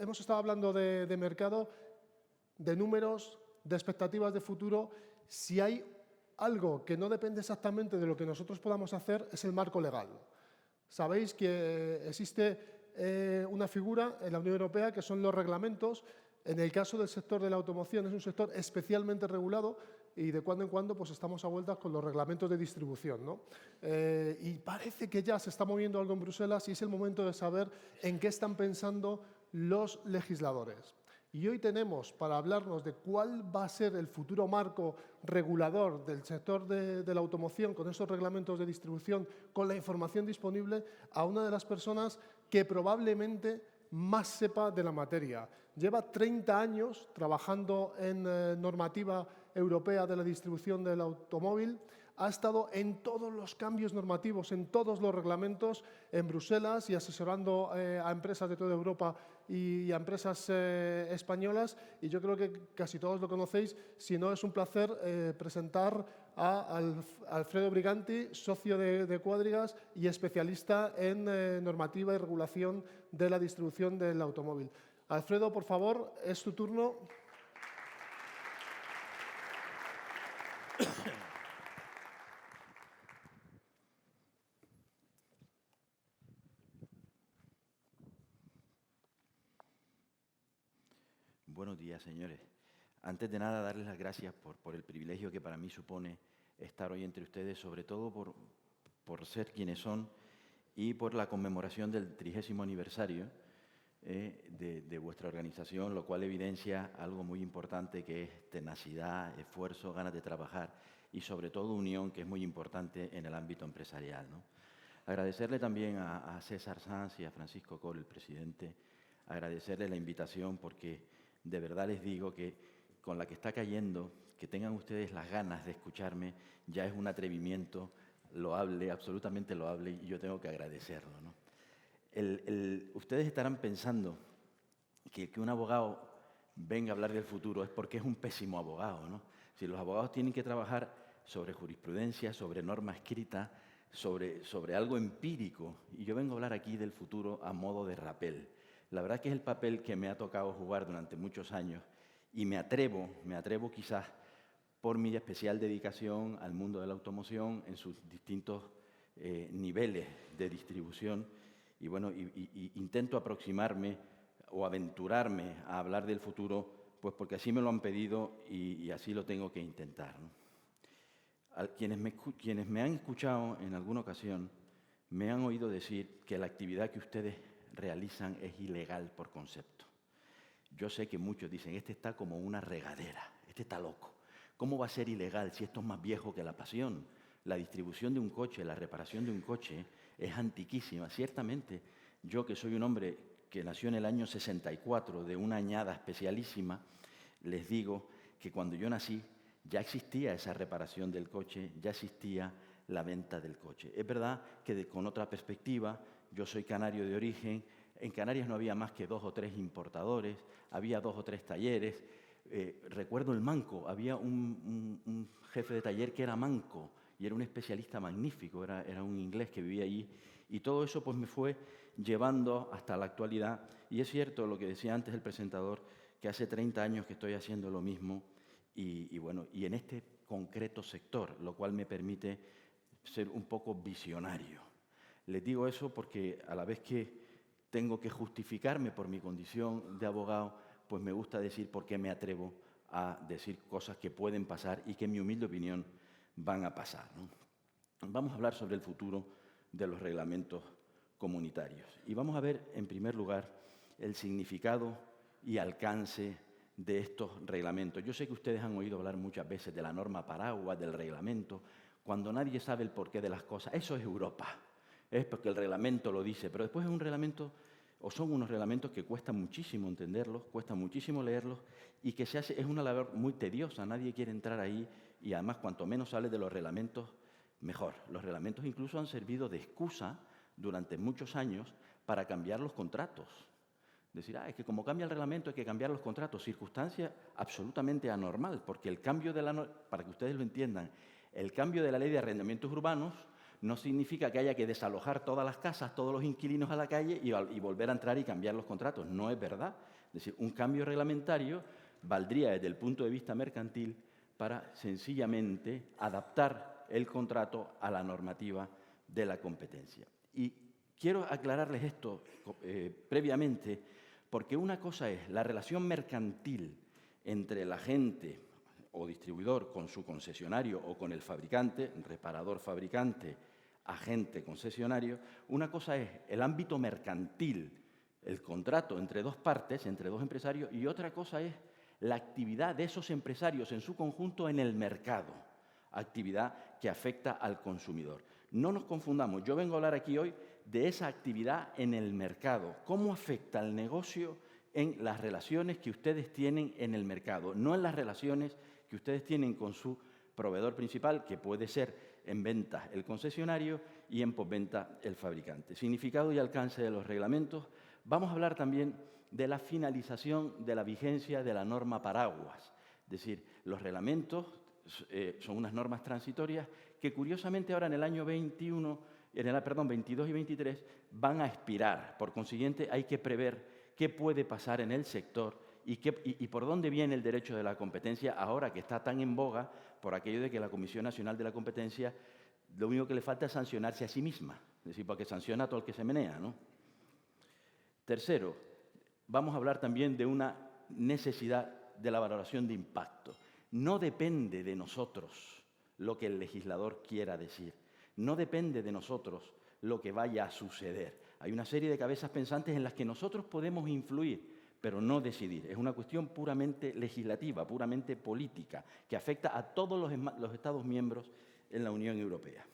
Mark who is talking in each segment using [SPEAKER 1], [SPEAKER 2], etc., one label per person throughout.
[SPEAKER 1] hemos estado hablando de mercado, de números, de expectativas de futuro. Si hay algo que no depende exactamente de lo que nosotros podamos hacer, es el marco legal. Sabéis que existe una figura en la Unión Europea que son los reglamentos. En el caso del sector de la automoción es un sector especialmente regulado y de cuando en cuando pues estamos a vueltas con los reglamentos de distribución, ¿no? Y parece que ya se está moviendo algo en Bruselas y es el momento de saber en qué están pensando los legisladores. Y hoy tenemos para hablarnos de cuál va a ser el futuro marco regulador del sector de la automoción con esos reglamentos de distribución, con la información disponible, a una de las personas que probablemente más sepa de la materia. Lleva 30 años trabajando en normativa europea de la distribución del automóvil. Ha estado en todos los cambios normativos, en todos los reglamentos en Bruselas y asesorando a empresas de toda Europa y a empresas españolas. Y yo creo que casi todos lo conocéis. Si no, es un placer presentar a Alfredo Briganti, socio de Quadrigas y especialista en normativa y regulación de la distribución del automóvil. Alfredo, por favor, es tu turno.
[SPEAKER 2] Buenos días, señores. Antes de nada, darles las gracias por el privilegio que para mí supone estar hoy entre ustedes, sobre todo por ser quienes son y por la conmemoración del 30º aniversario de vuestra organización, lo cual evidencia algo muy importante que es tenacidad, esfuerzo, ganas de trabajar y sobre todo unión, que es muy importante en el ámbito empresarial, ¿no? Agradecerle también a César Sanz y a Francisco Col, el presidente, agradecerle la invitación porque de verdad les digo que con la que está cayendo, que tengan ustedes las ganas de escucharme, ya es un atrevimiento loable, absolutamente loable, y yo tengo que agradecerlo, ¿no? Ustedes estarán pensando que un abogado venga a hablar del futuro es porque es un pésimo abogado, ¿no? Si los abogados tienen que trabajar sobre jurisprudencia, sobre norma escrita, sobre algo empírico, y yo vengo a hablar aquí del futuro a modo de rapel. La verdad que es el papel que me ha tocado jugar durante muchos años y me atrevo quizás por mi especial dedicación al mundo de la automoción en sus distintos niveles de distribución y bueno, intento aproximarme o aventurarme a hablar del futuro pues porque así me lo han pedido y así lo tengo que intentar, ¿no? Quienes me han escuchado en alguna ocasión me han oído decir que la actividad que ustedes realizan es ilegal por concepto. Yo sé que muchos dicen, este está como una regadera, este está loco. ¿Cómo va a ser ilegal si esto es más viejo que la pasión? La distribución de un coche, la reparación de un coche es antiquísima. Ciertamente, yo que soy un hombre que nació en el año 64 de una añada especialísima, les digo que cuando yo nací ya existía esa reparación del coche, ya existía la venta del coche. Es verdad que con otra perspectiva, yo soy canario de origen, en Canarias no había más que 2 o 3 importadores, había 2 o 3 talleres. Recuerdo el manco, había un jefe de taller que era manco y era un especialista magnífico, era un inglés que vivía allí. Y todo eso pues me fue llevando hasta la actualidad. Y es cierto lo que decía antes el presentador, que hace 30 años que estoy haciendo lo mismo y bueno, y en este concreto sector, lo cual me permite ser un poco visionario. Les digo eso porque a la vez que tengo que justificarme por mi condición de abogado, pues me gusta decir por qué me atrevo a decir cosas que pueden pasar y que en mi humilde opinión van a pasar, ¿no? Vamos a hablar sobre el futuro de los reglamentos comunitarios. Y vamos a ver, en primer lugar, el significado y alcance de estos reglamentos. Yo sé que ustedes han oído hablar muchas veces de la norma paraguas, del reglamento, cuando nadie sabe el porqué de las cosas. Eso es Europa. Es porque el reglamento lo dice, pero después es un reglamento, o son unos reglamentos que cuesta muchísimo entenderlos, cuesta muchísimo leerlos y que es una labor muy tediosa, nadie quiere entrar ahí y además cuanto menos sale de los reglamentos, mejor. Los reglamentos incluso han servido de excusa durante muchos años para cambiar los contratos. Decir, es que como cambia el reglamento hay que cambiar los contratos, circunstancia absolutamente anormal, porque el cambio de para que ustedes lo entiendan, el cambio de la ley de arrendamientos urbanos no significa que haya que desalojar todas las casas, todos los inquilinos a la calle y volver a entrar y cambiar los contratos. No es verdad. Es decir, un cambio reglamentario valdría desde el punto de vista mercantil para sencillamente adaptar el contrato a la normativa de la competencia. Y quiero aclararles esto previamente, porque una cosa es la relación mercantil entre el agente o distribuidor con su concesionario o con el fabricante, reparador-fabricante, agente-concesionario. Una cosa es el ámbito mercantil, el contrato entre dos partes, entre dos empresarios, y otra cosa es la actividad de esos empresarios en su conjunto en el mercado, actividad que afecta al consumidor. No nos confundamos, yo vengo a hablar aquí hoy de esa actividad en el mercado, cómo afecta al negocio en las relaciones que ustedes tienen en el mercado, no en las relaciones que ustedes tienen con su proveedor principal, que puede ser en ventas el concesionario y en postventa el fabricante. Significado y alcance de los reglamentos. Vamos a hablar también de la finalización de la vigencia de la norma paraguas. Es decir, los reglamentos son unas normas transitorias que curiosamente ahora en el año 22 y 23 van a expirar. Por consiguiente, hay que prever qué puede pasar en el sector y por dónde viene el derecho de la competencia ahora que está tan en boga por aquello de que la Comisión Nacional de la Competencia lo único que le falta es sancionarse a sí misma, es decir, porque sanciona a todo el que se menea, ¿no? Tercero, vamos a hablar también de una necesidad de la valoración de impacto. No depende de nosotros lo que el legislador quiera decir, no depende de nosotros lo que vaya a suceder. Hay una serie de cabezas pensantes en las que nosotros podemos influir, pero no decidir. Es una cuestión puramente legislativa, puramente política, que afecta a todos los Estados miembros en la Unión Europea.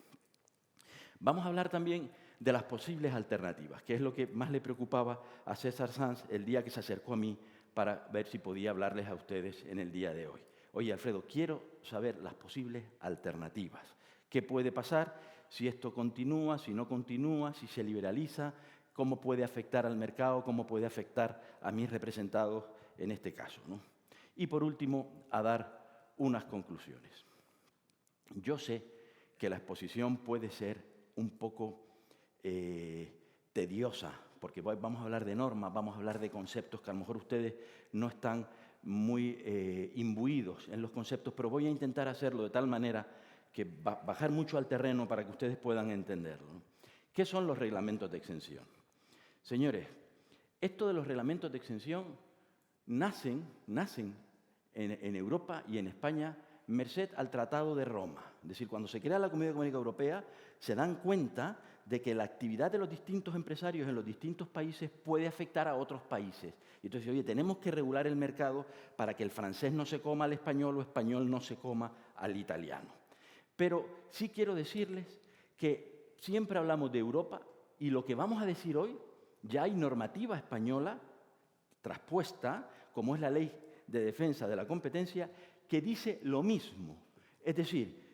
[SPEAKER 2] Vamos a hablar también de las posibles alternativas, que es lo que más le preocupaba a César Sanz el día que se acercó a mí para ver si podía hablarles a ustedes en el día de hoy. Oye, Alfredo, quiero saber las posibles alternativas. ¿Qué puede pasar si esto continúa, si no continúa, si se liberaliza? ¿Cómo puede afectar al mercado? ¿Cómo puede afectar a mis representados en este caso, ¿no? Y por último, a dar unas conclusiones. Yo sé que la exposición puede ser un poco tediosa, porque vamos a hablar de normas, vamos a hablar de conceptos que a lo mejor ustedes no están muy imbuidos en los conceptos, pero voy a intentar hacerlo de tal manera que bajar mucho al terreno para que ustedes puedan entenderlo, ¿no? ¿Qué son los reglamentos de exención? Señores, esto de los reglamentos de exención nacen en Europa y en España merced al Tratado de Roma. Es decir, cuando se crea la Comunidad Económica Europea, se dan cuenta de que la actividad de los distintos empresarios en los distintos países puede afectar a otros países. Y entonces, oye, tenemos que regular el mercado para que el francés no se coma al español o español no se coma al italiano. Pero sí quiero decirles que siempre hablamos de Europa y lo que vamos a decir hoy, ya hay normativa española traspuesta, como es la Ley de Defensa de la Competencia, que dice lo mismo. Es decir,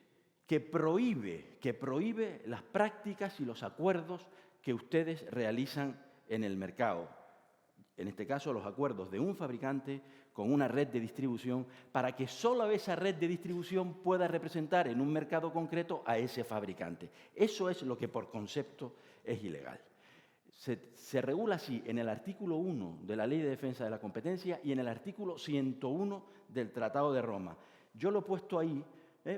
[SPEAKER 2] que prohíbe las prácticas y los acuerdos que ustedes realizan en el mercado. En este caso, los acuerdos de un fabricante con una red de distribución para que solo esa red de distribución pueda representar en un mercado concreto a ese fabricante. Eso es lo que por concepto es ilegal. Se regula así en el artículo 1 de la Ley de Defensa de la Competencia y en el artículo 101 del Tratado de Roma. Yo lo he puesto ahí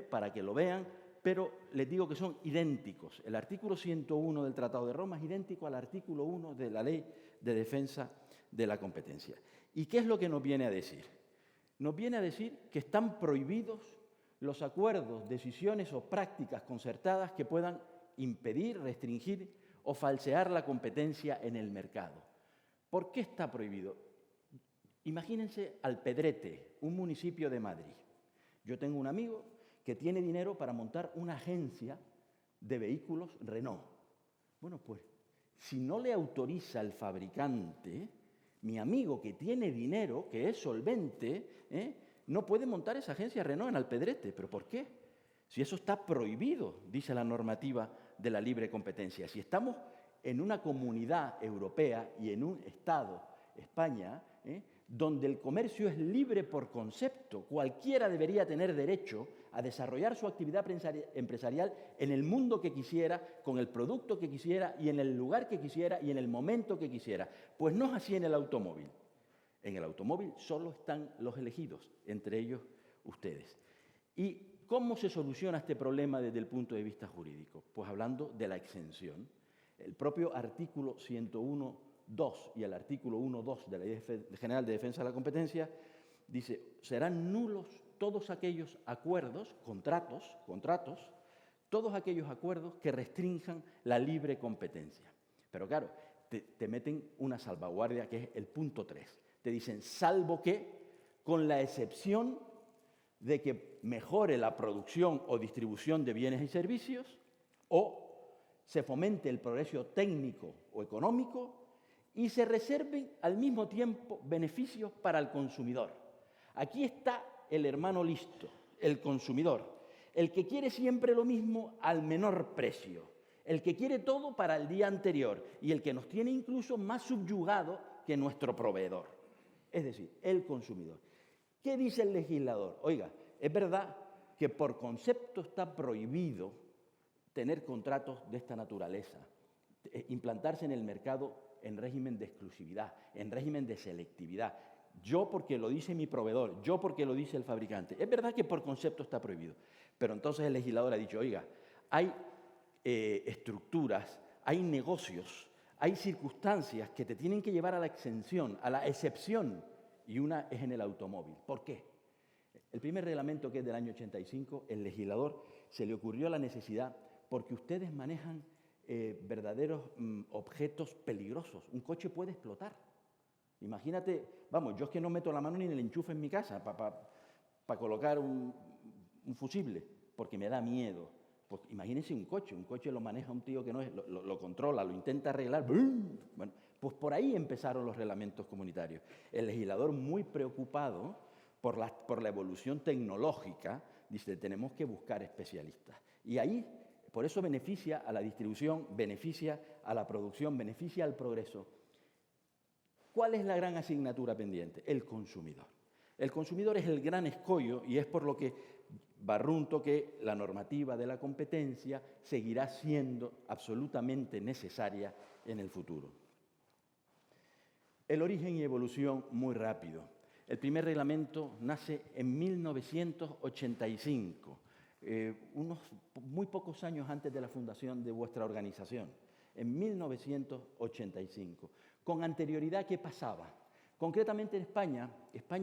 [SPEAKER 2] para que lo vean, pero les digo que son idénticos. El artículo 101 del Tratado de Roma es idéntico al artículo 1 de la Ley de Defensa de la Competencia. ¿Y qué es lo que nos viene a decir? Nos viene a decir que están prohibidos los acuerdos, decisiones o prácticas concertadas que puedan impedir, restringir o falsear la competencia en el mercado. ¿Por qué está prohibido? Imagínense Alpedrete, un municipio de Madrid. Yo tengo un amigo que tiene dinero para montar una agencia de vehículos Renault. Bueno, pues, si no le autoriza el fabricante, mi amigo que tiene dinero, que es solvente, no puede montar esa agencia Renault en Alpedrete. ¿Pero por qué? Si eso está prohibido, dice la normativa de la libre competencia. Si estamos en una comunidad europea y en un Estado, España, donde el comercio es libre por concepto, cualquiera debería tener derecho a desarrollar su actividad empresarial en el mundo que quisiera, con el producto que quisiera y en el lugar que quisiera y en el momento que quisiera. Pues no es así en el automóvil. En el automóvil solo están los elegidos, entre ellos ustedes. ¿Y cómo se soluciona este problema desde el punto de vista jurídico? Pues hablando de la exención. El propio artículo 101.2 y el artículo 1.2 de la Ley General de Defensa de la Competencia dice, serán nulos todos aquellos acuerdos, contratos, todos aquellos acuerdos que restrinjan la libre competencia. Pero claro, te meten una salvaguardia que es el punto 3. Te dicen, salvo que, con la excepción de que mejore la producción o distribución de bienes y servicios, o se fomente el progreso técnico o económico y se reserven al mismo tiempo beneficios para el consumidor. Aquí está el hermano listo, el consumidor, el que quiere siempre lo mismo al menor precio, el que quiere todo para el día anterior y el que nos tiene incluso más subyugado que nuestro proveedor, es decir, el consumidor. ¿Qué dice el legislador? Oiga, es verdad que por concepto está prohibido tener contratos de esta naturaleza, implantarse en el mercado en régimen de exclusividad, en régimen de selectividad. Yo porque lo dice mi proveedor, yo porque lo dice el fabricante. Es verdad que por concepto está prohibido, pero entonces el legislador ha dicho, oiga, hay estructuras, hay negocios, hay circunstancias que te tienen que llevar a la exención, a la excepción, y una es en el automóvil. ¿Por qué? El primer reglamento, que es del año 85, el legislador se le ocurrió la necesidad porque ustedes manejan verdaderos objetos peligrosos. Un coche puede explotar. Imagínate, vamos, yo es que no meto la mano ni en el enchufe en mi casa para colocar un fusible, porque me da miedo. Pues imagínense un coche lo maneja un tío que no es, lo controla, lo intenta arreglar. ¡Bum! Bueno, pues por ahí empezaron los reglamentos comunitarios. El legislador, muy preocupado por la evolución tecnológica, dice, tenemos que buscar especialistas. Y ahí, por eso beneficia a la distribución, beneficia a la producción, beneficia al progreso. ¿Cuál es la gran asignatura pendiente? El consumidor. El consumidor es el gran escollo y es por lo que barrunto que la normativa de la competencia seguirá siendo absolutamente necesaria en el futuro. El origen y evolución muy rápido. El primer reglamento nace en 1985, unos muy pocos años antes de la fundación de vuestra organización, en 1985. Con anterioridad, ¿qué pasaba? Concretamente en España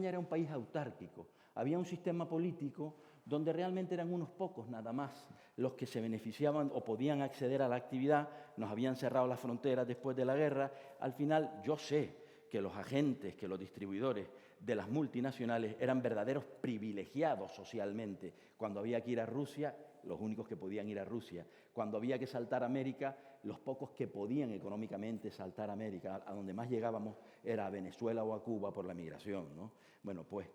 [SPEAKER 2] era un país autárquico. Había un sistema político donde realmente eran unos pocos nada más los que se beneficiaban o podían acceder a la actividad. Nos habían cerrado las fronteras después de la guerra. Al final, yo sé que los agentes, que los distribuidores de las multinacionales eran verdaderos privilegiados socialmente. Cuando había que ir a Rusia, los únicos que podían ir a Rusia. Cuando había que saltar a América, los pocos que podían económicamente saltar a América. A donde más llegábamos era a Venezuela o a Cuba por la migración, ¿no? Bueno, pues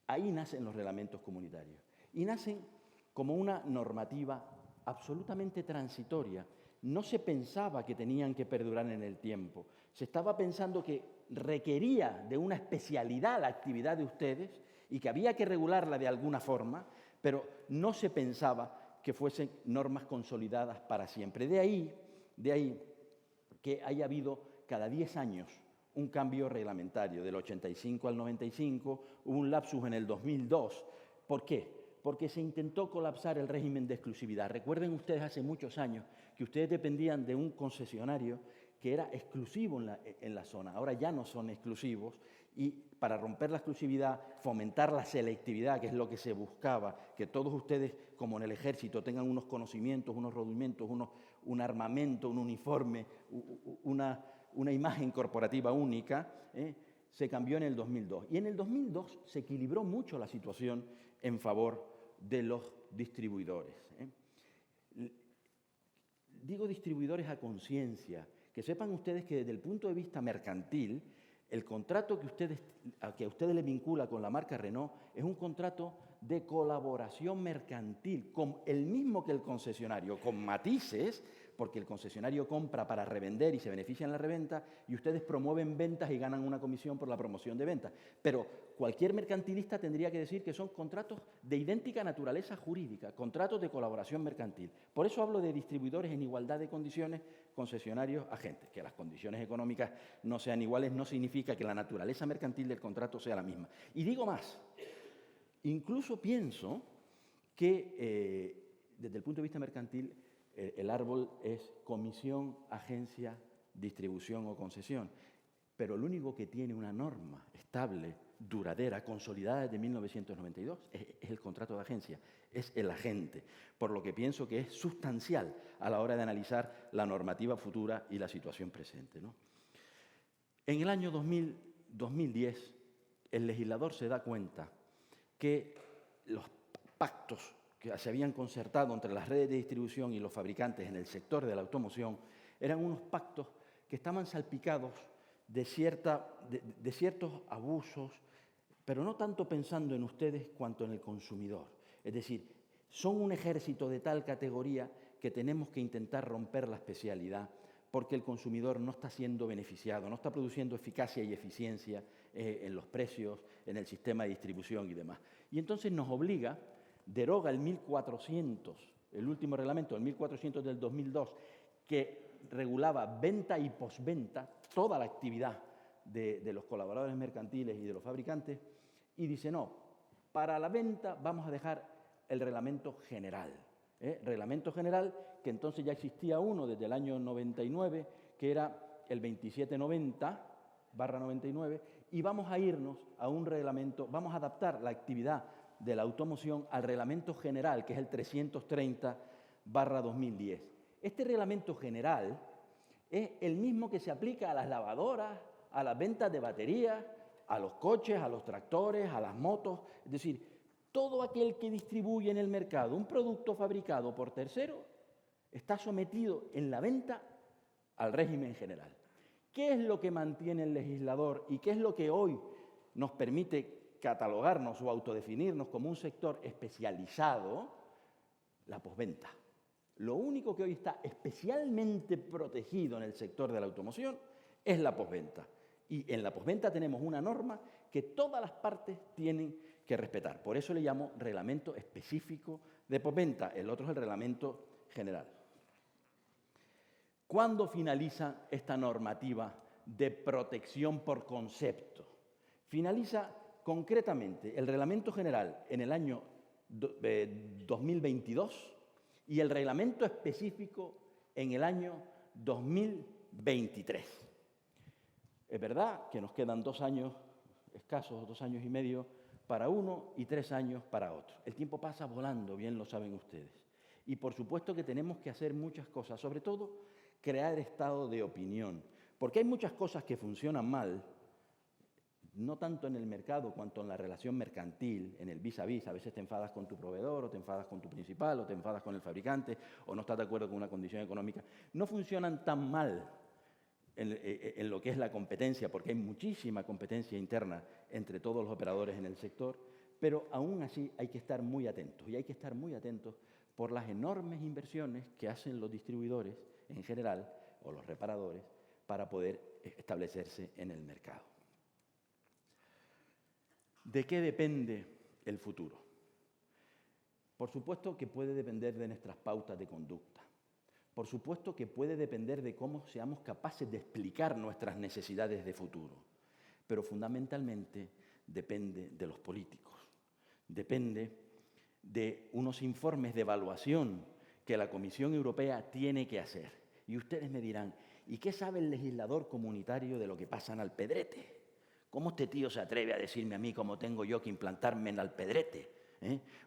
[SPEAKER 2] ahí nacen los reglamentos comunitarios. Y nacen como una normativa absolutamente transitoria. No se pensaba que tenían que perdurar en el tiempo. Se estaba pensando que requería de una especialidad la actividad de ustedes y que había que regularla de alguna forma, pero no se pensaba que fuesen normas consolidadas para siempre. De ahí que haya habido cada 10 años un cambio reglamentario, del 85 al 95, hubo un lapsus en el 2002. ¿Por qué? Porque se intentó colapsar el régimen de exclusividad. Recuerden ustedes hace muchos años que ustedes dependían de un concesionario que era exclusivo en la zona. Ahora ya no son exclusivos y para romper la exclusividad, fomentar la selectividad, que es lo que se buscaba, que todos ustedes, como en el ejército, tengan unos conocimientos, unos rudimentos, un armamento, un uniforme, una imagen corporativa única, se cambió en el 2002. Y en el 2002 se equilibró mucho la situación en favor de los distribuidores. Digo distribuidores a conciencia, que sepan ustedes que desde el punto de vista mercantil, el contrato que a ustedes les vincula con la marca Renault es un contrato de colaboración mercantil, el mismo que el concesionario, con matices, porque el concesionario compra para revender y se beneficia en la reventa, y ustedes promueven ventas y ganan una comisión por la promoción de ventas. Pero cualquier mercantilista tendría que decir que son contratos de idéntica naturaleza jurídica, contratos de colaboración mercantil. Por eso hablo de distribuidores en igualdad de condiciones, concesionarios, agentes. Que las condiciones económicas no sean iguales no significa que la naturaleza mercantil del contrato sea la misma. Y digo más, incluso pienso que desde el punto de vista mercantil el árbol es comisión, agencia, distribución o concesión. Pero lo único que tiene una norma estable, duradera, consolidada desde 1992, es el contrato de agencia, es el agente, por lo que pienso que es sustancial a la hora de analizar la normativa futura y la situación presente, ¿no? En el año 2010, el legislador se da cuenta que los pactos que se habían concertado entre las redes de distribución y los fabricantes en el sector de la automoción eran unos pactos que estaban salpicados de ciertos abusos, pero no tanto pensando en ustedes cuanto en el consumidor. Es decir, son un ejército de tal categoría que tenemos que intentar romper la especialidad porque el consumidor no está siendo beneficiado, no está produciendo eficacia y eficiencia en los precios, en el sistema de distribución y demás. Y entonces nos obliga, deroga el 1400, el último reglamento, el 1400 del 2002, que regulaba venta y postventa, toda la actividad de los colaboradores mercantiles y de los fabricantes, y dice, no, para la venta vamos a dejar el reglamento general. Reglamento general, que entonces ya existía uno desde el año 99, que era el 2790/99, y vamos a irnos a un reglamento, vamos a adaptar la actividad de la automoción al reglamento general, que es el 330/2010. Este reglamento general es el mismo que se aplica a las lavadoras, a las ventas de baterías, a los coches, a los tractores, a las motos. Es decir, todo aquel que distribuye en el mercado un producto fabricado por tercero está sometido en la venta al régimen general. ¿Qué es lo que mantiene el legislador y qué es lo que hoy nos permite catalogarnos o autodefinirnos como un sector especializado? La posventa. Lo único que hoy está especialmente protegido en el sector de la automoción es la posventa. Y en la posventa tenemos una norma que todas las partes tienen que respetar. Por eso le llamo reglamento específico de posventa. El otro es el reglamento general. ¿Cuándo finaliza esta normativa de protección por concepto? Finaliza concretamente el reglamento general en el año 2022 y el reglamento específico en el año 2023. Es verdad que nos quedan 2 años escasos, 2 años y medio para uno y 3 años para otro. El tiempo pasa volando, bien lo saben ustedes. Y por supuesto que tenemos que hacer muchas cosas, sobre todo crear estado de opinión, porque hay muchas cosas que funcionan mal, no tanto en el mercado cuanto en la relación mercantil, en el vis a vis. A veces te enfadas con tu proveedor, o te enfadas con tu principal, o te enfadas con el fabricante, o no estás de acuerdo con una condición económica. No funcionan tan mal en lo que es la competencia, porque hay muchísima competencia interna entre todos los operadores en el sector, pero aún así hay que estar muy atentos, y hay que estar muy atentos por las enormes inversiones que hacen los distribuidores en general, o los reparadores, para poder establecerse en el mercado. ¿De qué depende el futuro? Por supuesto que puede depender de nuestras pautas de conducta. Por supuesto que puede depender de cómo seamos capaces de explicar nuestras necesidades de futuro. Pero fundamentalmente depende de los políticos. Depende de unos informes de evaluación que la Comisión Europea tiene que hacer. Y ustedes me dirán, ¿y qué sabe el legislador comunitario de lo que pasa en Alpedrete? ¿Cómo este tío se atreve a decirme a mí cómo tengo yo que implantarme en Alpedrete?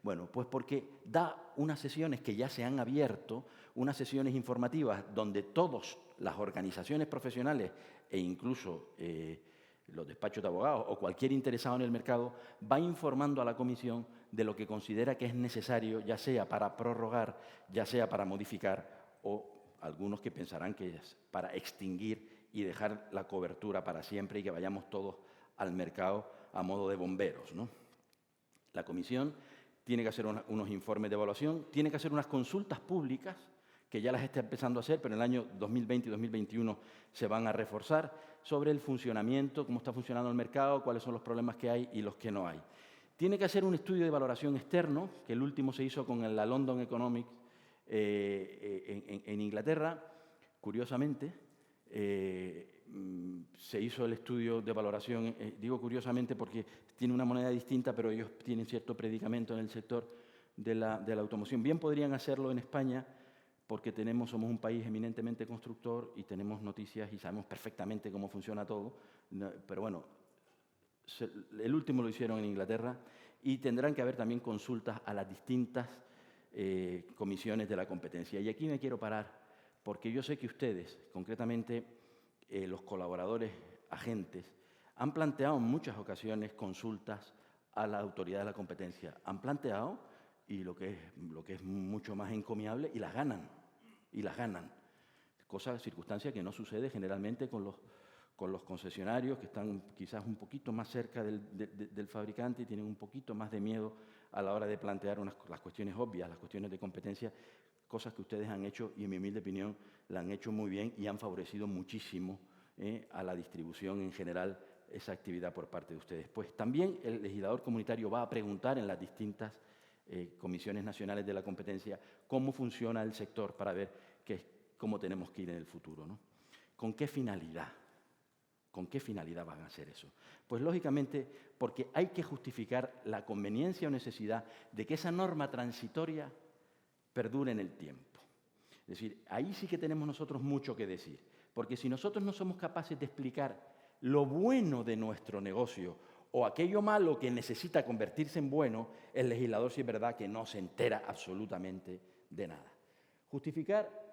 [SPEAKER 2] Bueno, pues porque da unas sesiones que ya se han abierto, unas sesiones informativas donde todas las organizaciones profesionales e incluso los despachos de abogados o cualquier interesado en el mercado va informando a la Comisión de lo que considera que es necesario, ya sea para prorrogar, ya sea para modificar, o algunos que pensarán que es para extinguir y dejar la cobertura para siempre y que vayamos todos al mercado a modo de bomberos, ¿no? La Comisión tiene que hacer unos informes de evaluación, tiene que hacer unas consultas públicas que ya las está empezando a hacer, pero en el año 2020 y 2021 se van a reforzar, sobre el funcionamiento, cómo está funcionando el mercado, cuáles son los problemas que hay y los que no hay. Tiene que hacer un estudio de valoración externo, que el último se hizo con la London Economics en Inglaterra. Curiosamente, se hizo el estudio de valoración, digo curiosamente porque tiene una moneda distinta, pero ellos tienen cierto predicamento en el sector de la automoción. Bien podrían hacerlo en España, porque somos un país eminentemente constructor y tenemos noticias y sabemos perfectamente cómo funciona todo, pero bueno, el último lo hicieron en Inglaterra y tendrán que haber también consultas a las distintas comisiones de la competencia. Y aquí me quiero parar, porque yo sé que ustedes, concretamente los colaboradores, agentes, han planteado en muchas ocasiones consultas a la autoridad de la competencia. Han planteado, y lo que es mucho más encomiable, y las ganan. Circunstancia que no sucede generalmente con los concesionarios, que están quizás un poquito más cerca del fabricante y tienen un poquito más de miedo a la hora de plantear las cuestiones obvias, las cuestiones de competencia, cosas que ustedes han hecho y en mi humilde opinión la han hecho muy bien y han favorecido muchísimo a la distribución en general esa actividad por parte de ustedes. Pues también el legislador comunitario va a preguntar en las distintas comisiones nacionales de la competencia cómo funciona el sector para ver cómo tenemos que ir en el futuro, ¿no? ¿Con qué finalidad? ¿Con qué finalidad van a hacer eso? Pues lógicamente porque hay que justificar la conveniencia o necesidad de que esa norma transitoria perdure en el tiempo. Es decir, ahí sí que tenemos nosotros mucho que decir, porque si nosotros no somos capaces de explicar lo bueno de nuestro negocio o aquello malo que necesita convertirse en bueno, el legislador sí es verdad que no se entera absolutamente de nada. Justificar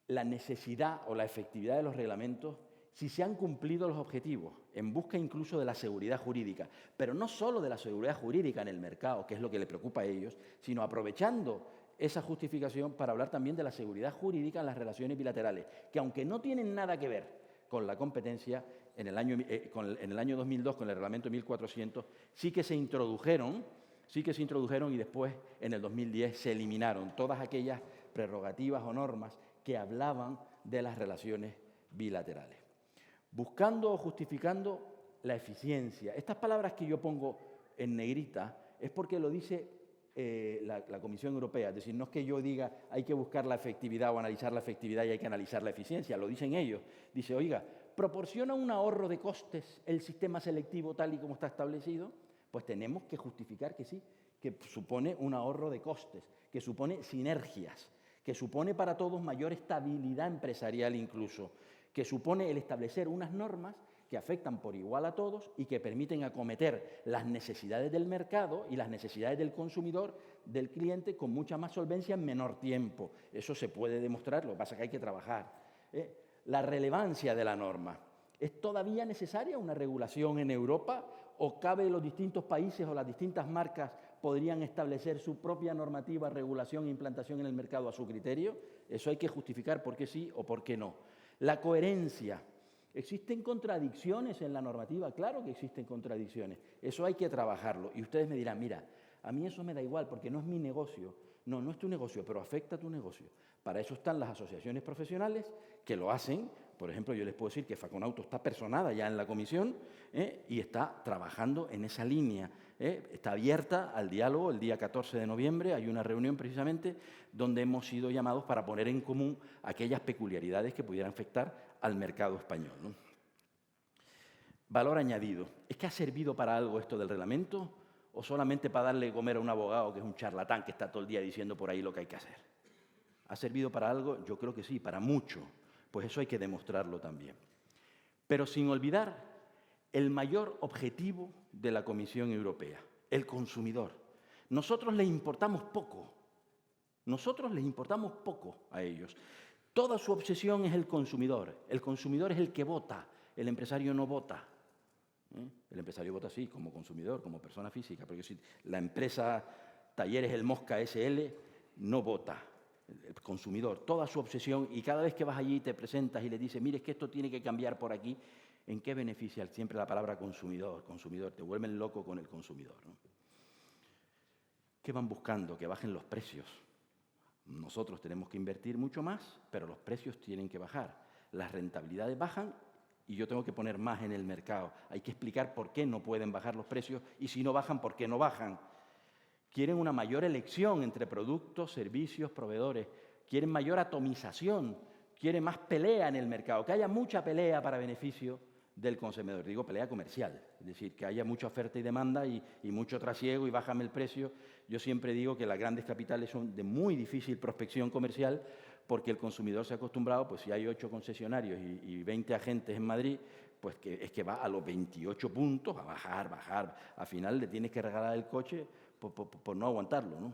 [SPEAKER 2] la necesidad o la efectividad de los reglamentos si se han cumplido los objetivos, en busca incluso de la seguridad jurídica, pero no solo de la seguridad jurídica en el mercado, que es lo que les preocupa a ellos, sino aprovechando esa justificación para hablar también de la seguridad jurídica en las relaciones bilaterales, que aunque no tienen nada que ver con la competencia, en el año 2002, con el reglamento 1400, sí que se introdujeron y después, en el 2010, se eliminaron todas aquellas prerrogativas o normas que hablaban de las relaciones bilaterales. Buscando o justificando la eficiencia. Estas palabras que yo pongo en negrita es porque lo dice la Comisión Europea. Es decir, no es que yo diga hay que buscar la efectividad o analizar la efectividad y hay que analizar la eficiencia. Lo dicen ellos. Dice, oiga, ¿proporciona un ahorro de costes el sistema selectivo tal y como está establecido? Pues tenemos que justificar que sí, que supone un ahorro de costes, que supone sinergias, que supone para todos mayor estabilidad empresarial incluso, que supone el establecer unas normas que afectan por igual a todos y que permiten acometer las necesidades del mercado y las necesidades del consumidor, del cliente, con mucha más solvencia en menor tiempo. Eso se puede demostrar, lo que pasa es que hay que trabajar. La relevancia de la norma. ¿Es todavía necesaria una regulación en Europa o cabe los distintos países o las distintas marcas podrían establecer su propia normativa, regulación e implantación en el mercado a su criterio? Eso hay que justificar por qué sí o por qué no. La coherencia. ¿Existen contradicciones en la normativa? Claro que existen contradicciones. Eso hay que trabajarlo. Y ustedes me dirán, mira, a mí eso me da igual porque no es mi negocio. No, no es tu negocio, pero afecta a tu negocio. Para eso están las asociaciones profesionales que lo hacen. Por ejemplo, yo les puedo decir que Faconauto está personada ya en la comisión y está trabajando en esa línea. Está abierta al diálogo. El día 14 de noviembre hay una reunión precisamente donde hemos sido llamados para poner en común aquellas peculiaridades que pudieran afectar al mercado español, ¿no? Valor añadido. ¿Es que ha servido para algo esto del reglamento o solamente para darle de comer a un abogado que es un charlatán que está todo el día diciendo por ahí lo que hay que hacer? ¿Ha servido para algo? Yo creo que sí, para mucho. Pues eso hay que demostrarlo también. Pero sin olvidar el mayor objetivo de la Comisión Europea, el consumidor. Nosotros les importamos poco. Nosotros les importamos poco a ellos. Toda su obsesión es el consumidor. El consumidor es el que vota. El empresario no vota. El empresario vota sí, como consumidor, como persona física, porque si la empresa Talleres El Mosca SL no vota. El consumidor, toda su obsesión, y cada vez que vas allí te presentas y le dices, mire, es que esto tiene que cambiar por aquí, ¿en qué beneficia siempre la palabra consumidor? Consumidor, te vuelven loco con el consumidor, ¿no? ¿Qué van buscando? Que bajen los precios. Nosotros tenemos que invertir mucho más, pero los precios tienen que bajar. Las rentabilidades bajan y yo tengo que poner más en el mercado. Hay que explicar por qué no pueden bajar los precios y si no bajan, por qué no bajan. Quieren una mayor elección entre productos, servicios, proveedores. Quieren mayor atomización. Quieren más pelea en el mercado. Que haya mucha pelea para beneficio del consumidor. Digo pelea comercial. Es decir, que haya mucha oferta y demanda y mucho trasiego y bájame el precio. Yo siempre digo que las grandes capitales son de muy difícil prospección comercial porque el consumidor se ha acostumbrado, pues si hay 8 concesionarios y 20 agentes en Madrid, pues es que va a los 28 puntos a bajar. Al final le tienes que regalar el coche por no aguantarlo, ¿no?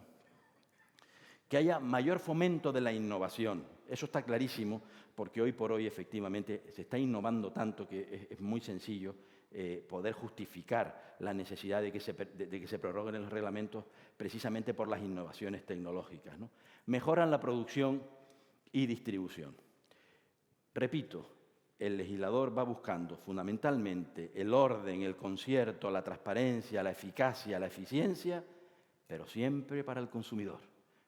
[SPEAKER 2] Que haya mayor fomento de la innovación. Eso está clarísimo, porque hoy por hoy efectivamente se está innovando tanto que es muy sencillo poder justificar la necesidad de que se prorroguen los reglamentos precisamente por las innovaciones tecnológicas, ¿no? Mejoran la producción y distribución. Repito, el legislador va buscando fundamentalmente el orden, el concierto, la transparencia, la eficacia, la eficiencia, pero siempre para el consumidor.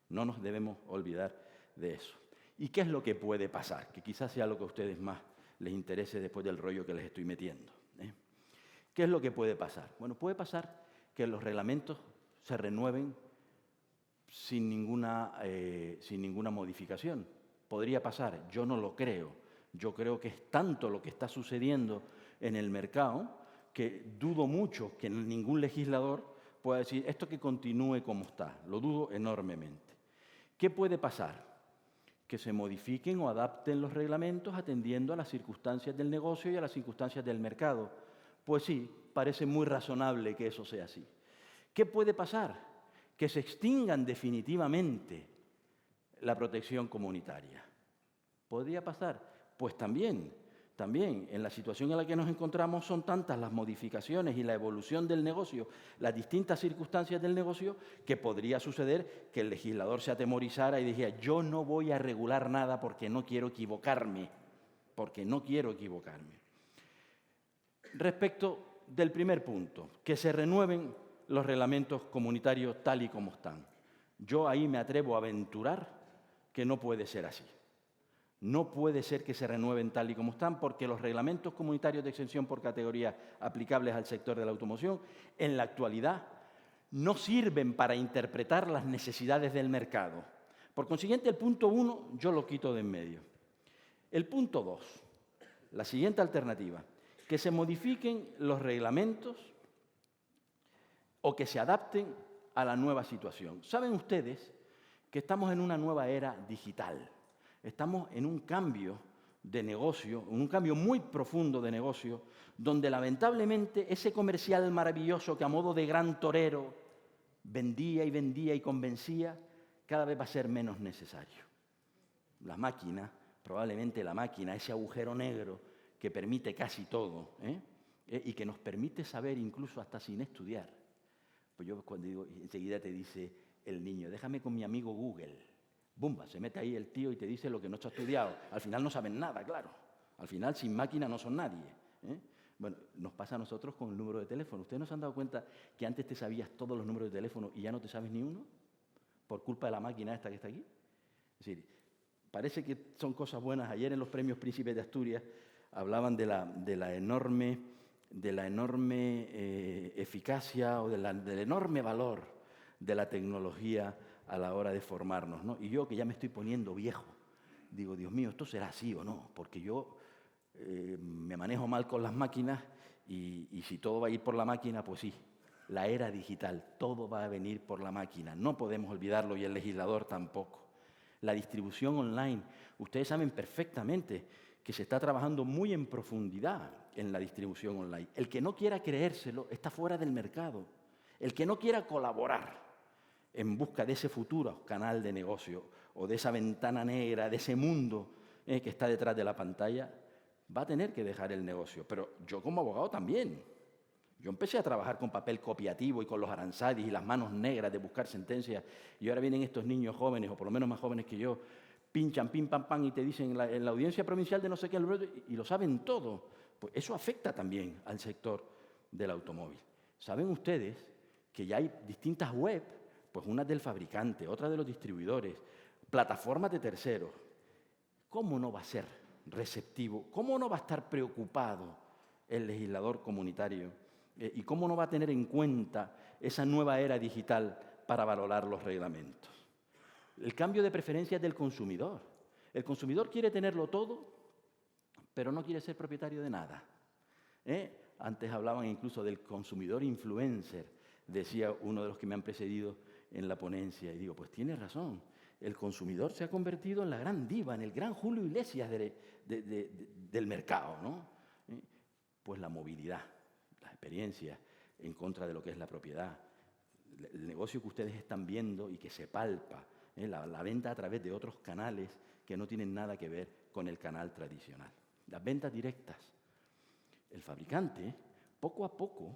[SPEAKER 2] No nos debemos olvidar de eso. ¿Y qué es lo que puede pasar? Que quizás sea lo que a ustedes más les interese después del rollo que les estoy metiendo, ¿eh? ¿Qué es lo que puede pasar? Bueno, puede pasar que los reglamentos se renueven sin ninguna modificación. Podría pasar, yo no lo creo. Yo creo que es tanto lo que está sucediendo en el mercado que dudo mucho que ningún legislador pueda decir esto que continúe como está. Lo dudo enormemente. ¿Qué puede pasar? Que se modifiquen o adapten los reglamentos atendiendo a las circunstancias del negocio y a las circunstancias del mercado. Pues sí, parece muy razonable que eso sea así. ¿Qué puede pasar? Que se extingan definitivamente la protección comunitaria. ¿Podría pasar? Pues también, en la situación en la que nos encontramos son tantas las modificaciones y la evolución del negocio, las distintas circunstancias del negocio, que podría suceder que el legislador se atemorizara y dijera yo no voy a regular nada porque no quiero equivocarme, Respecto del primer punto, que se renueven los reglamentos comunitarios tal y como están. Yo ahí me atrevo a aventurar que no puede ser así. No puede ser que se renueven tal y como están, porque los reglamentos comunitarios de exención por categoría aplicables al sector de la automoción, en la actualidad, no sirven para interpretar las necesidades del mercado. Por consiguiente, el punto 1 yo lo quito de en medio. El punto 2, la siguiente alternativa, que se modifiquen los reglamentos o que se adapten a la nueva situación. Saben ustedes que estamos en una nueva era digital. Estamos en un cambio de negocio, un cambio muy profundo de negocio, donde lamentablemente ese comercial maravilloso que a modo de gran torero vendía y convencía, cada vez va a ser menos necesario. La máquina, probablemente la máquina, ese agujero negro que permite casi todo, y que nos permite saber incluso hasta sin estudiar. Pues yo cuando digo, enseguida te dice el niño, déjame con mi amigo Google. ¡Bumba! Se mete ahí el tío y te dice lo que no está estudiado. Al final no saben nada, claro. Al final sin máquina no son nadie, ¿eh? Bueno, nos pasa a nosotros con el número de teléfono. ¿Ustedes no se han dado cuenta que antes te sabías todos los números de teléfono y ya no te sabes ni uno? Por culpa de la máquina esta que está aquí. Es decir, parece que son cosas buenas. Ayer en los premios Príncipes de Asturias hablaban de la enorme eficacia o del enorme valor de la tecnología a la hora de formarnos, ¿no? Y yo, que ya me estoy poniendo viejo, digo, Dios mío, ¿esto será así o no? Porque yo me manejo mal con las máquinas y si todo va a ir por la máquina, pues sí, la era digital, todo va a venir por la máquina. No podemos olvidarlo y el legislador tampoco. La distribución online, ustedes saben perfectamente que se está trabajando muy en profundidad en la distribución online. El que no quiera creérselo está fuera del mercado. El que no quiera colaborar en busca de ese futuro canal de negocio o de esa ventana negra, de ese mundo que está detrás de la pantalla, va a tener que dejar el negocio. Pero yo como abogado también. Yo empecé a trabajar con papel copiativo y con los aranzadis y las manos negras de buscar sentencias y ahora vienen estos niños jóvenes, o por lo menos más jóvenes que yo, pinchan, pim, pam, pam, y te dicen en la audiencia provincial de no sé qué, y lo saben todo. Pues eso afecta también al sector del automóvil. ¿Saben ustedes que ya hay distintas webs? Pues una del fabricante, otra de los distribuidores, plataformas de terceros, ¿cómo no va a ser receptivo? ¿Cómo no va a estar preocupado el legislador comunitario? ¿Y cómo no va a tener en cuenta esa nueva era digital para valorar los reglamentos? El cambio de preferencias del consumidor. El consumidor quiere tenerlo todo, pero no quiere ser propietario de nada. Antes hablaban incluso del consumidor influencer, decía uno de los que me han precedido en la ponencia, y digo, pues tiene razón. El consumidor se ha convertido en la gran diva, en el gran Julio Iglesias del mercado, ¿no? Pues la movilidad, las experiencias en contra de lo que es la propiedad, el negocio que ustedes están viendo y que se palpa, la venta a través de otros canales que no tienen nada que ver con el canal tradicional. Las ventas directas. El fabricante, poco a poco,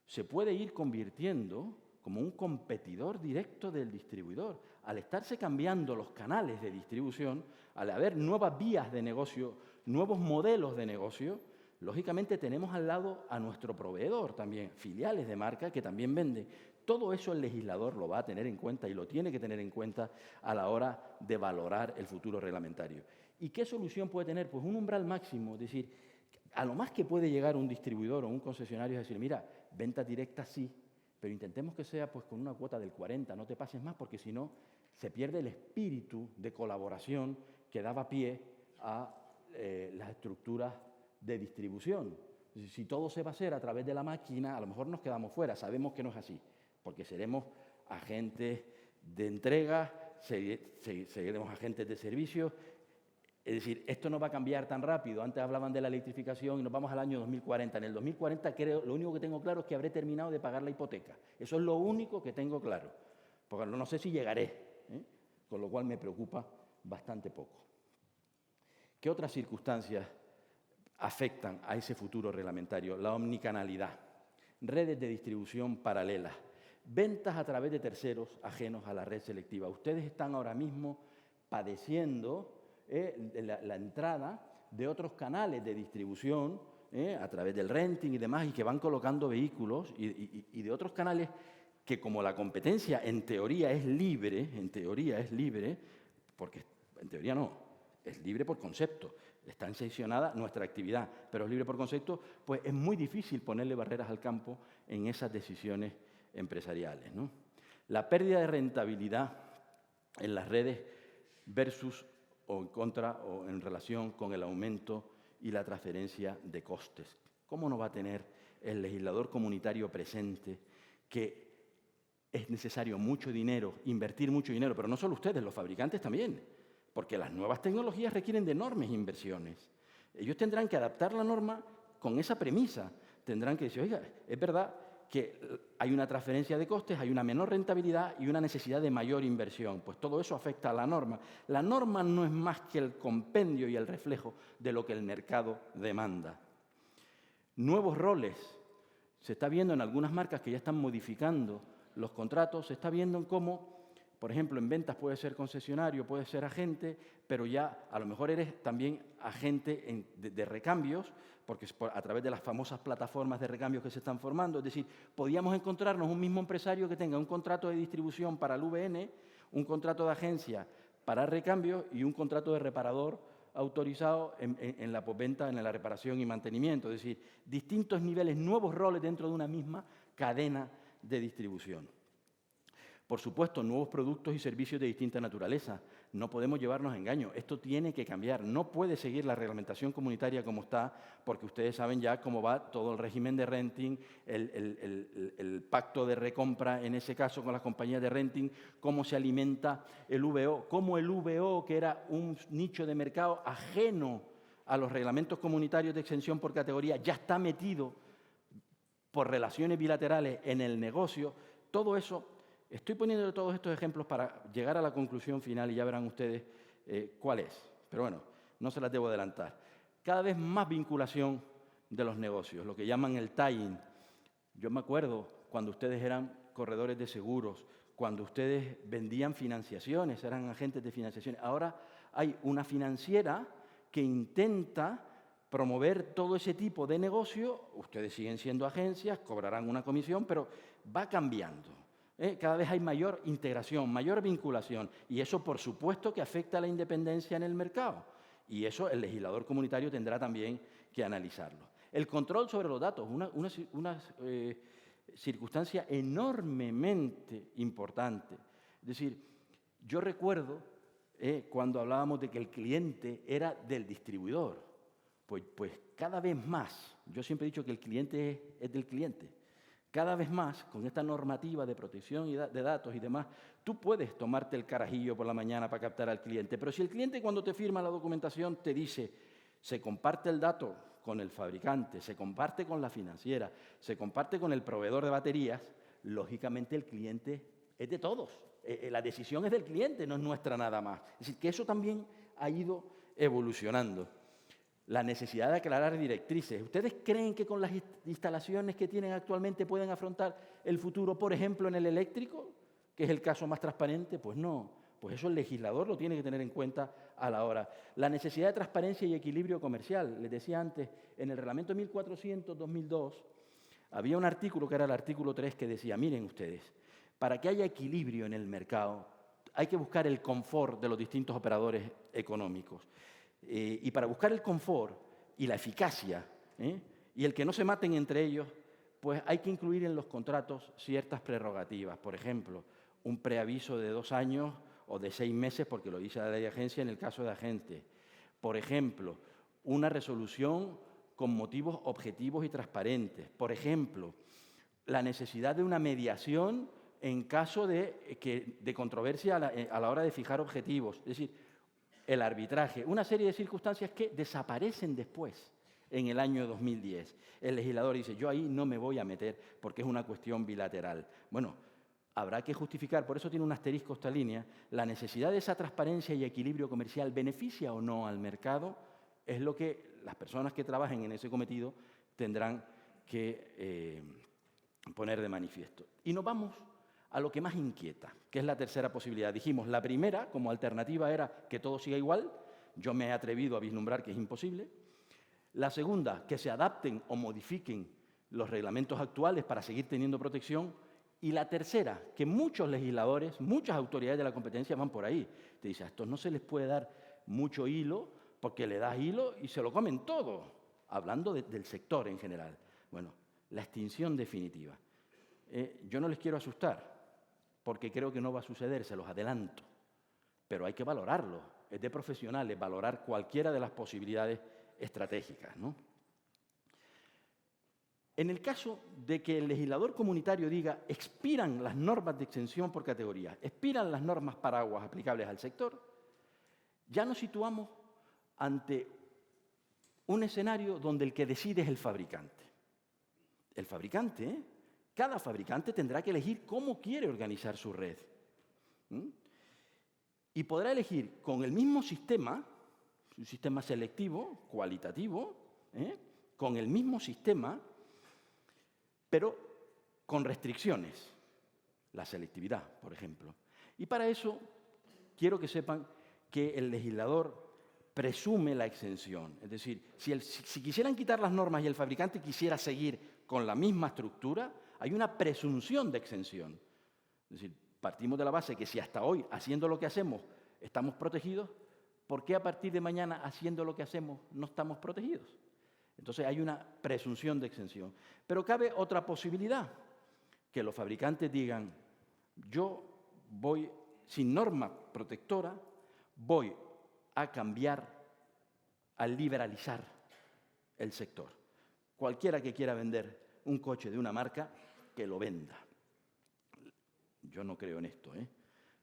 [SPEAKER 2] se puede ir convirtiendo como un competidor directo del distribuidor. Al estarse cambiando los canales de distribución, al haber nuevas vías de negocio, nuevos modelos de negocio, lógicamente tenemos al lado a nuestro proveedor también, filiales de marca que también vende. Todo eso el legislador lo va a tener en cuenta y lo tiene que tener en cuenta a la hora de valorar el futuro reglamentario. ¿Y qué solución puede tener? Pues un umbral máximo, es decir, a lo más que puede llegar un distribuidor o un concesionario es decir, mira, venta directa sí, pero intentemos que sea pues con una cuota del 40%, no te pases más porque si no se pierde el espíritu de colaboración que daba pie a las estructuras de distribución. Si todo se va a hacer a través de la máquina, a lo mejor nos quedamos fuera, sabemos que no es así, porque seremos agentes de entrega, seremos agentes de servicio. Es decir, esto no va a cambiar tan rápido. Antes hablaban de la electrificación y nos vamos al año 2040. En el 2040 creo, lo único que tengo claro es que habré terminado de pagar la hipoteca. Eso es lo único que tengo claro, porque no sé si llegaré, con lo cual me preocupa bastante poco. ¿Qué otras circunstancias afectan a ese futuro reglamentario? La omnicanalidad, redes de distribución paralelas, ventas a través de terceros ajenos a la red selectiva. Ustedes están ahora mismo padeciendo la entrada de otros canales de distribución a través del renting y demás, y que van colocando vehículos y de otros canales que, como la competencia en teoría es libre, porque en teoría no, es libre por concepto, está sancionada nuestra actividad, pero es libre por concepto, pues es muy difícil ponerle barreras al campo en esas decisiones empresariales, ¿no? La pérdida de rentabilidad en las redes versus o en contra o en relación con el aumento y la transferencia de costes. ¿Cómo no va a tener el legislador comunitario presente que es necesario mucho dinero, invertir mucho dinero, pero no solo ustedes, los fabricantes también, porque las nuevas tecnologías requieren de enormes inversiones? Ellos tendrán que adaptar la norma con esa premisa. Tendrán que decir, oiga, es verdad que hay una transferencia de costes, hay una menor rentabilidad y una necesidad de mayor inversión. Pues todo eso afecta a la norma. La norma no es más que el compendio y el reflejo de lo que el mercado demanda. Nuevos roles. Se está viendo en algunas marcas que ya están modificando los contratos, se está viendo en cómo, por ejemplo, en ventas puede ser concesionario, puede ser agente, pero ya a lo mejor eres también agente de recambios, porque es a través de las famosas plataformas de recambios que se están formando. Es decir, podíamos encontrarnos un mismo empresario que tenga un contrato de distribución para el VN, un contrato de agencia para recambios y un contrato de reparador autorizado en la postventa, en la reparación y mantenimiento. Es decir, distintos niveles, nuevos roles dentro de una misma cadena de distribución. Por supuesto, nuevos productos y servicios de distinta naturaleza. No podemos llevarnos a engaño. Esto tiene que cambiar. No puede seguir la reglamentación comunitaria como está, porque ustedes saben ya cómo va todo el régimen de renting, el pacto de recompra, en ese caso con las compañías de renting, cómo se alimenta el VO, cómo el VO, que era un nicho de mercado ajeno a los reglamentos comunitarios de exención por categoría, ya está metido por relaciones bilaterales en el negocio. Todo eso. Estoy poniendo todos estos ejemplos para llegar a la conclusión final y ya verán ustedes cuál es. Pero bueno, no se las debo adelantar. Cada vez más vinculación de los negocios, lo que llaman el tie-in. Yo me acuerdo cuando ustedes eran corredores de seguros, cuando ustedes vendían financiaciones, eran agentes de financiaciones. Ahora hay una financiera que intenta promover todo ese tipo de negocio. Ustedes siguen siendo agencias, cobrarán una comisión, pero va cambiando. Cada vez hay mayor integración, mayor vinculación, y eso, por supuesto, que afecta a la independencia en el mercado. Y eso el legislador comunitario tendrá también que analizarlo. El control sobre los datos, una circunstancia enormemente importante. Es decir, yo recuerdo cuando hablábamos de que el cliente era del distribuidor. Pues cada vez más, yo siempre he dicho que el cliente es del cliente. Cada vez más, con esta normativa de protección de datos y demás, tú puedes tomarte el carajillo por la mañana para captar al cliente, pero si el cliente cuando te firma la documentación te dice, se comparte el dato con el fabricante, se comparte con la financiera, se comparte con el proveedor de baterías, lógicamente el cliente es de todos. La decisión es del cliente, no es nuestra nada más. Es decir, que eso también ha ido evolucionando. La necesidad de aclarar directrices. ¿Ustedes creen que con las instalaciones que tienen actualmente pueden afrontar el futuro, por ejemplo, en el eléctrico, que es el caso más transparente? Pues no. Pues eso el legislador lo tiene que tener en cuenta a la hora. La necesidad de transparencia y equilibrio comercial. Les decía antes, en el Reglamento 1400-2002 había un artículo, que era el artículo 3, que decía, miren ustedes, para que haya equilibrio en el mercado hay que buscar el confort de los distintos operadores económicos. Y para buscar el confort y la eficacia, y el que no se maten entre ellos, pues hay que incluir en los contratos ciertas prerrogativas. Por ejemplo, un preaviso de 2 años o de 6 meses, porque lo dice la ley de agencia en el caso de agentes. Por ejemplo, una resolución con motivos objetivos y transparentes. Por ejemplo, la necesidad de una mediación en caso de controversia a la hora de fijar objetivos. Es decir, el arbitraje, una serie de circunstancias que desaparecen después, en el año 2010. El legislador dice, yo ahí no me voy a meter porque es una cuestión bilateral. Bueno, habrá que justificar, por eso tiene un asterisco esta línea, la necesidad de esa transparencia y equilibrio comercial, ¿beneficia o no al mercado? Es lo que las personas que trabajen en ese cometido tendrán que poner de manifiesto. Y nos vamos a lo que más inquieta, que es la tercera posibilidad. Dijimos, la primera, como alternativa, era que todo siga igual. Yo me he atrevido a vislumbrar que es imposible. La segunda, que se adapten o modifiquen los reglamentos actuales para seguir teniendo protección. Y la tercera, que muchos legisladores, muchas autoridades de la competencia van por ahí. Te dicen, a estos no se les puede dar mucho hilo, porque le das hilo y se lo comen todo, hablando del sector en general. Bueno, la extinción definitiva. Yo no les quiero asustar, porque creo que no va a suceder, se los adelanto, pero hay que valorarlo. Es de profesionales valorar cualquiera de las posibilidades estratégicas, ¿no? En el caso de que el legislador comunitario diga expiran las normas de exención por categoría, expiran las normas paraguas aplicables al sector, ya nos situamos ante un escenario donde el que decide es el fabricante. El fabricante, cada fabricante tendrá que elegir cómo quiere organizar su red. Y podrá elegir con el mismo sistema, un sistema selectivo, cualitativo, con el mismo sistema, pero con restricciones. La selectividad, por ejemplo. Y para eso quiero que sepan que el legislador presume la exención. Es decir, si quisieran quitar las normas y el fabricante quisiera seguir con la misma estructura, hay una presunción de exención. Es decir, partimos de la base que si hasta hoy, haciendo lo que hacemos, estamos protegidos, ¿por qué a partir de mañana, haciendo lo que hacemos, no estamos protegidos? Entonces hay una presunción de exención. Pero cabe otra posibilidad, que los fabricantes digan, yo voy, sin norma protectora, voy a cambiar, a liberalizar el sector. Cualquiera que quiera vender un coche de una marca, que lo venda. Yo no creo en esto,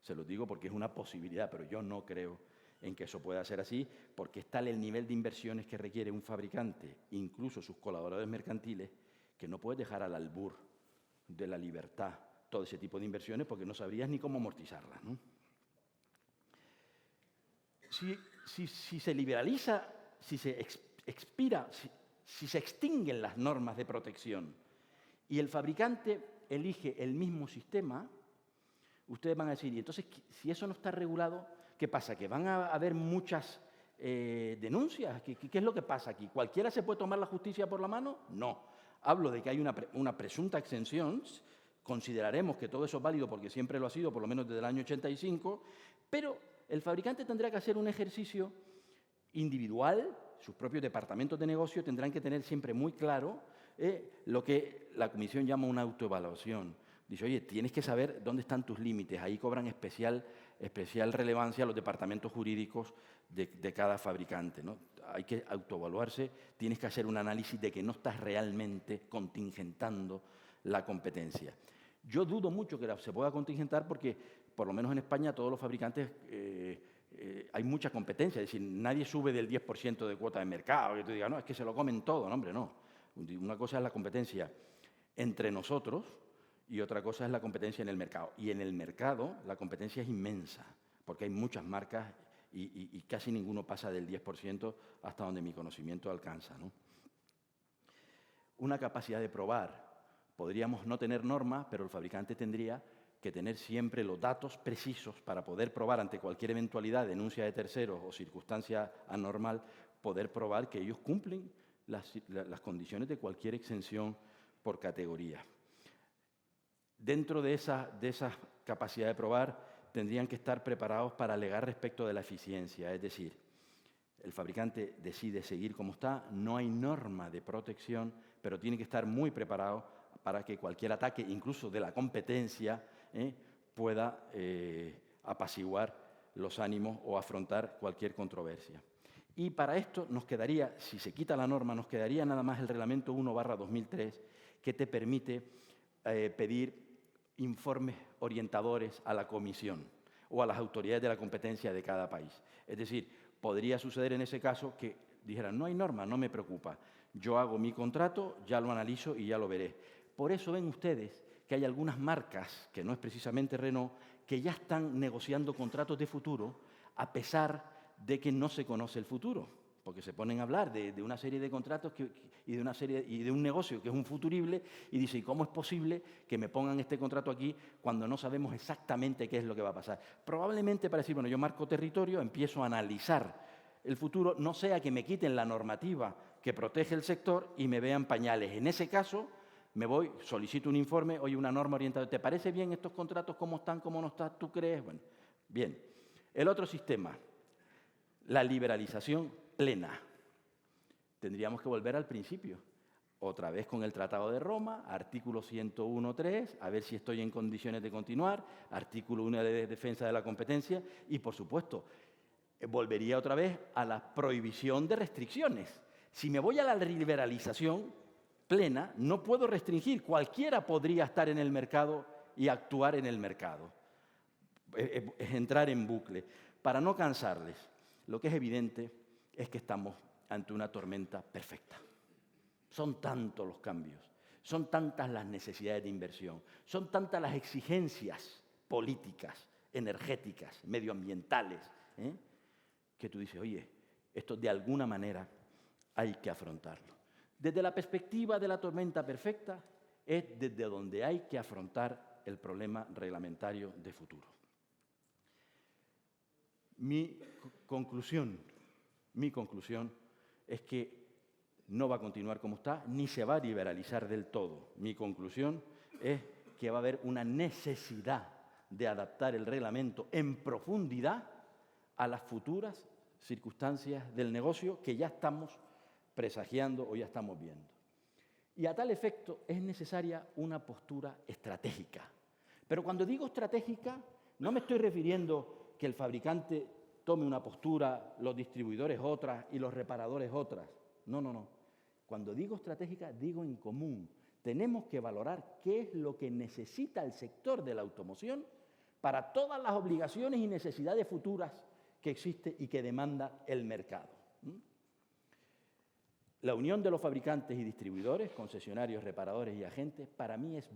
[SPEAKER 2] se lo digo porque es una posibilidad, pero yo no creo en que eso pueda ser así, porque es tal el nivel de inversiones que requiere un fabricante, incluso sus colaboradores mercantiles, que no puedes dejar al albur de la libertad todo ese tipo de inversiones porque no sabrías ni cómo amortizarlas, ¿no? Si se liberaliza, si se expira, si se extinguen las normas de protección y el fabricante elige el mismo sistema, ustedes van a decir, y entonces, si eso no está regulado, ¿qué pasa? ¿Que van a haber muchas denuncias? ¿Qué es lo que pasa aquí? ¿Cualquiera se puede tomar la justicia por la mano? No. Hablo de que hay una presunta exención consideraremos que todo eso es válido porque siempre lo ha sido, por lo menos desde el año 85, pero el fabricante tendrá que hacer un ejercicio individual, sus propios departamentos de negocio tendrán que tener siempre muy claro lo que la Comisión llama una autoevaluación. Dice, oye, tienes que saber dónde están tus límites. Ahí cobran especial relevancia los departamentos jurídicos de cada fabricante, ¿no? Hay que autoevaluarse, tienes que hacer un análisis de que no estás realmente contingentando la competencia. Yo dudo mucho que se pueda contingentar porque, por lo menos en España, todos los fabricantes hay mucha competencia. Es decir, nadie sube del 10% de cuota de mercado. Que tú digas, no, es que se lo comen todo. No, hombre, no. Una cosa es la competencia entre nosotros y otra cosa es la competencia en el mercado. Y en el mercado la competencia es inmensa, porque hay muchas marcas y casi ninguno pasa del 10% hasta donde mi conocimiento alcanza, ¿no? Una capacidad de probar. Podríamos no tener normas, pero el fabricante tendría que tener siempre los datos precisos para poder probar ante cualquier eventualidad, denuncia de terceros o circunstancia anormal, poder probar que ellos cumplen las condiciones de cualquier exención por categoría. Dentro de esa capacidad de probar, tendrían que estar preparados para alegar respecto de la eficiencia, es decir, el fabricante decide seguir como está, no hay norma de protección, pero tiene que estar muy preparado para que cualquier ataque, incluso de la competencia, pueda apaciguar los ánimos o afrontar cualquier controversia. Y para esto nos quedaría, si se quita la norma, nos quedaría nada más el Reglamento 1/2003, que te permite pedir informes orientadores a la Comisión o a las autoridades de la competencia de cada país. Es decir, podría suceder en ese caso que dijeran, no hay norma, no me preocupa, yo hago mi contrato, ya lo analizo y ya lo veré. Por eso ven ustedes que hay algunas marcas, que no es precisamente Renault, que ya están negociando contratos de futuro a pesar de que no se conoce el futuro, porque se ponen a hablar de una serie de contratos y de un negocio que es un futurible y dicen, ¿cómo es posible que me pongan este contrato aquí cuando no sabemos exactamente qué es lo que va a pasar? Probablemente para decir, bueno, yo marco territorio, empiezo a analizar el futuro, no sea que me quiten la normativa que protege el sector y me vean pañales. En ese caso, me voy, solicito un informe, oye, una norma orientada, ¿te parece bien estos contratos, cómo están, cómo no están? ¿Tú crees? Bueno, bien. El otro sistema, la liberalización plena. Tendríamos que volver al principio. Otra vez con el Tratado de Roma, artículo 101.3, a ver si estoy en condiciones de continuar, artículo 1 de defensa de la competencia y, por supuesto, volvería otra vez a la prohibición de restricciones. Si me voy a la liberalización plena, no puedo restringir. Cualquiera podría estar en el mercado y actuar en el mercado. Es entrar en bucle. Para no cansarles, lo que es evidente es que estamos ante una tormenta perfecta. Son tantos los cambios, son tantas las necesidades de inversión, son tantas las exigencias políticas, energéticas, medioambientales, que tú dices, oye, esto de alguna manera hay que afrontarlo. Desde la perspectiva de la tormenta perfecta, es desde donde hay que afrontar el problema reglamentario de futuro. Mi conclusión es que no va a continuar como está, ni se va a liberalizar del todo. Mi conclusión es que va a haber una necesidad de adaptar el reglamento en profundidad a las futuras circunstancias del negocio que ya estamos presagiando o ya estamos viendo. Y a tal efecto es necesaria una postura estratégica. Pero cuando digo estratégica, no me estoy refiriendo que el fabricante tome una postura, los distribuidores otras y los reparadores otras. No. Cuando digo estratégica, digo en común. Tenemos que valorar qué es lo que necesita el sector de la automoción para todas las obligaciones y necesidades futuras que existe y que demanda el mercado. La unión de los fabricantes y distribuidores, concesionarios, reparadores y agentes, para mí es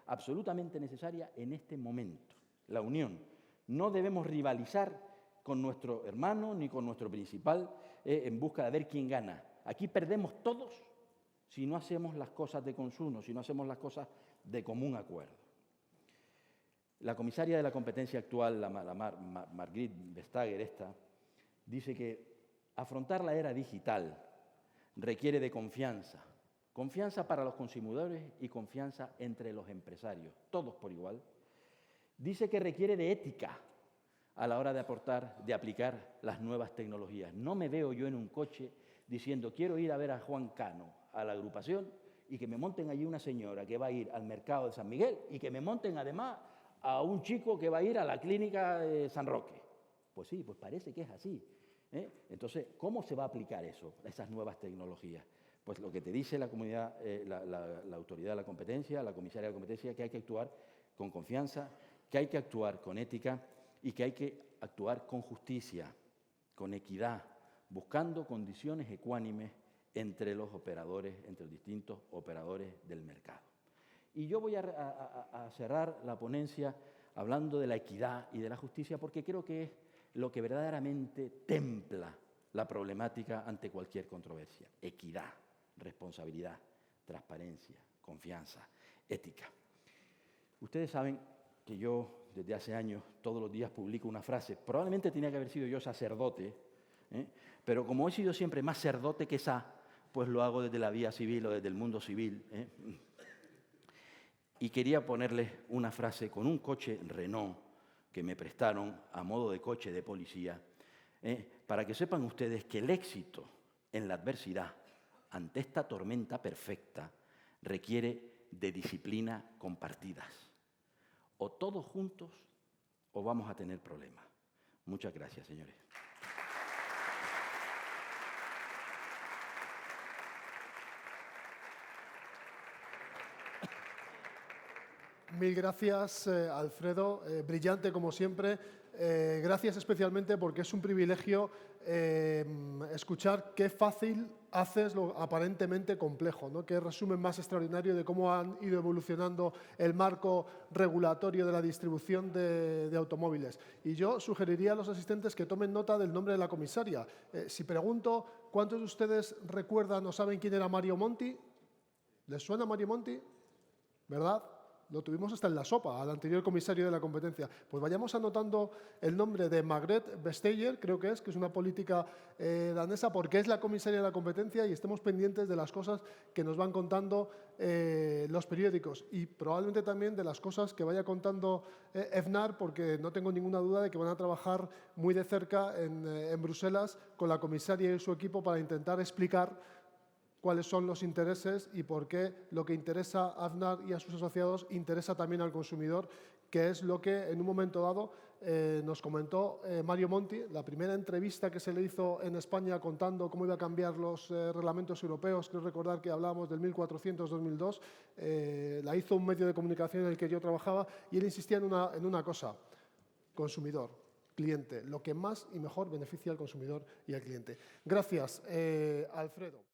[SPEAKER 2] absolutamente necesaria en este momento. La unión. No debemos rivalizar con nuestro hermano ni con nuestro principal en busca de ver quién gana. Aquí perdemos todos si no hacemos las cosas de consumo, si no hacemos las cosas de común acuerdo. La comisaria de la competencia actual, la Margrethe Vestager, dice que afrontar la era digital requiere de confianza, Confianza para los consumidores y confianza entre los empresarios, todos por igual. Dice que requiere de ética a la hora de aplicar las nuevas tecnologías. No me veo yo en un coche diciendo quiero ir a ver a Juan Cano, a la agrupación, y que me monten allí una señora que va a ir al mercado de San Miguel y que me monten además a un chico que va a ir a la clínica de San Roque. Pues sí, pues parece que es así. Entonces, ¿cómo se va a aplicar eso, esas nuevas tecnologías? Pues lo que te dice la comunidad, la autoridad de la competencia, la comisaria de la competencia, que hay que actuar con confianza, que hay que actuar con ética y que hay que actuar con justicia, con equidad, buscando condiciones ecuánimes entre los operadores, entre los distintos operadores del mercado. Y yo voy a cerrar la ponencia hablando de la equidad y de la justicia porque creo que es lo que verdaderamente templa la problemática ante cualquier controversia. Equidad, responsabilidad, transparencia, confianza, ética. Ustedes saben que yo desde hace años todos los días publico una frase. Probablemente tenía que haber sido yo sacerdote, pero como he sido siempre más sacerdote que pues lo hago desde la vía civil o desde el mundo civil. Y quería ponerles una frase con un coche Renault que me prestaron a modo de coche de policía, para que sepan ustedes que el éxito en la adversidad ante esta tormenta perfecta requiere de disciplina compartidas. O todos juntos o vamos a tener problemas. Muchas gracias, señores.
[SPEAKER 1] Mil gracias, Alfredo. Brillante como siempre. Gracias especialmente porque es un privilegio escuchar qué fácil haces lo aparentemente complejo, ¿no? Qué resumen más extraordinario de cómo han ido evolucionando el marco regulatorio de la distribución de automóviles. Y yo sugeriría a los asistentes que tomen nota del nombre de la comisaria. Si pregunto, ¿cuántos de ustedes recuerdan o saben quién era Mario Monti? ¿Les suena Mario Monti? ¿Verdad? Lo tuvimos hasta en la sopa, al anterior comisario de la competencia. Pues vayamos anotando el nombre de Margrethe Vestager, creo que es una política danesa, porque es la comisaria de la competencia y estemos pendientes de las cosas que nos van contando los periódicos y probablemente también de las cosas que vaya contando EFNAR, porque no tengo ninguna duda de que van a trabajar muy de cerca en Bruselas con la comisaria y su equipo para intentar explicar cuáles son los intereses y por qué lo que interesa a AFNAR y a sus asociados interesa también al consumidor, que es lo que en un momento dado nos comentó Mario Monti. La primera entrevista que se le hizo en España contando cómo iba a cambiar los reglamentos europeos, creo recordar que hablábamos del 1400-2002, la hizo un medio de comunicación en el que yo trabajaba y él insistía en una cosa: consumidor, cliente, lo que más y mejor beneficia al consumidor y al cliente. Gracias, Alfredo.